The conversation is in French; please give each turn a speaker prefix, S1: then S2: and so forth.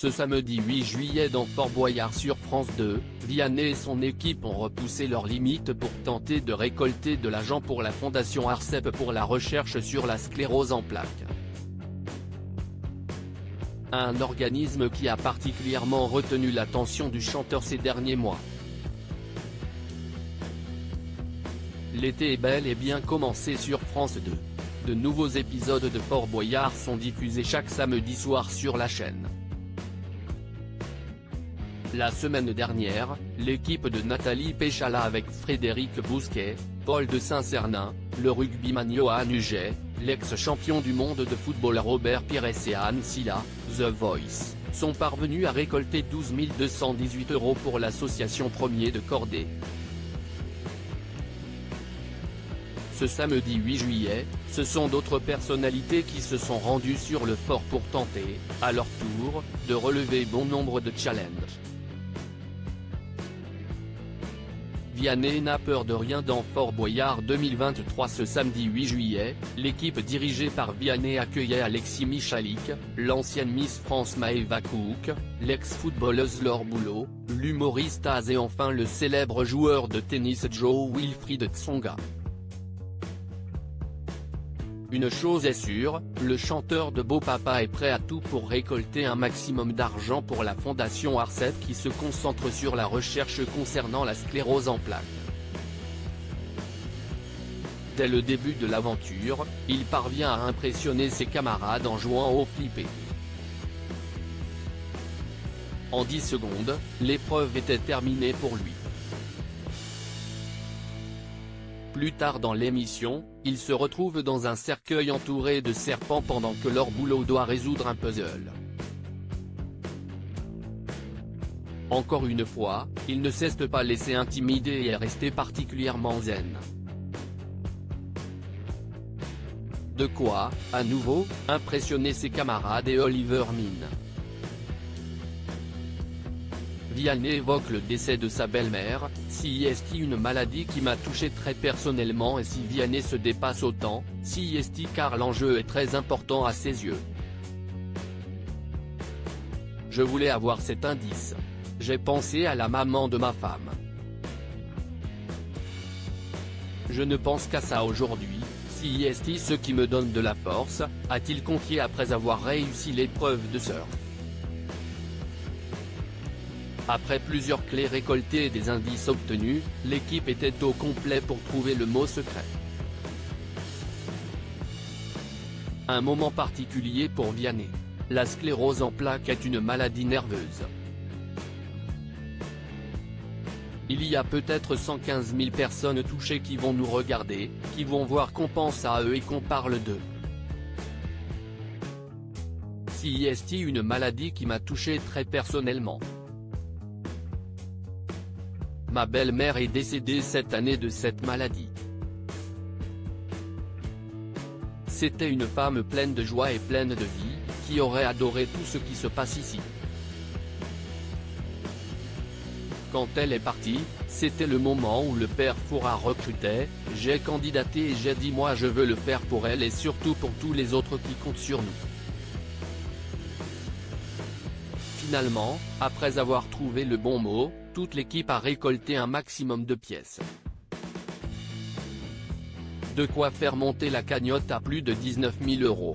S1: Ce samedi 8 juillet dans Fort Boyard sur France 2, Vianney et son équipe ont repoussé leurs limites pour tenter de récolter de l'argent pour la fondation ARCEP pour la recherche sur la sclérose en plaques. Un organisme qui a particulièrement retenu l'attention du chanteur ces derniers mois. L'été est bel et bien commencé sur France 2. De nouveaux épisodes de Fort Boyard sont diffusés chaque samedi soir sur la chaîne. La semaine dernière, l'équipe de Nathalie Péchala avec Frédéric Bousquet, Paul de Saint-Cernin, le rugbyman Johan Huget, l'ex-champion du monde de football Robert Pires et Anne Silla, The Voice, sont parvenus à récolter 12 218 € pour l'association Premier de Cordée. Ce samedi 8 juillet, ce sont d'autres personnalités qui se sont rendues sur le fort pour tenter, à leur tour, de relever bon nombre de challenges. Vianney n'a peur de rien dans Fort Boyard 2023. Ce samedi 8 juillet, l'équipe dirigée par Vianney accueillait Alexis Michalik, l'ancienne Miss France Maëva Cook, l'ex-footballeuse Laure Boulot, l'humoriste Az et enfin le célèbre joueur de tennis Joe Wilfried Tsonga. Une chose est sûre, le chanteur de Beau Papa est prêt à tout pour récolter un maximum d'argent pour la fondation ARCEP qui se concentre sur la recherche concernant la sclérose en plaques. Dès le début de l'aventure, il parvient à impressionner ses camarades en jouant au flippé. En 10 secondes, l'épreuve était terminée pour lui. Plus tard dans l'émission, il se retrouve dans un cercueil entouré de serpents pendant que Laure Boulot doit résoudre un puzzle. Encore une fois, il ne s'est pas laissé intimider et est resté particulièrement zen. De quoi, à nouveau, impressionner ses camarades et Oliver Mine. Vianney évoque le décès de sa belle-mère, si est-il une maladie qui m'a touché très personnellement et si Vianney se dépasse autant, si est-il car l'enjeu est très important à ses yeux. Je voulais avoir cet indice. J'ai pensé à la maman de ma femme. Je ne pense qu'à ça aujourd'hui, si est-il ce qui me donne de la force, a-t-il confié après avoir réussi l'épreuve de surf. Après plusieurs clés récoltées et des indices obtenus, l'équipe était au complet pour trouver le mot secret. Un moment particulier pour Vianney. La sclérose en plaques est une maladie nerveuse. Il y a peut-être 115 000 personnes touchées qui vont nous regarder, qui vont voir qu'on pense à eux et qu'on parle d'eux. Si est-il une maladie qui m'a touché très personnellement. Ma belle-mère est décédée cette année de cette maladie. C'était une femme pleine de joie et pleine de vie, qui aurait adoré tout ce qui se passe ici. Quand elle est partie, c'était le moment où le père Fouras recrutait, j'ai candidaté et j'ai dit moi je veux le faire pour elle et surtout pour tous les autres qui comptent sur nous. Finalement, après avoir trouvé le bon mot, toute l'équipe a récolté un maximum de pièces. De quoi faire monter la cagnotte à plus de 19 000 €.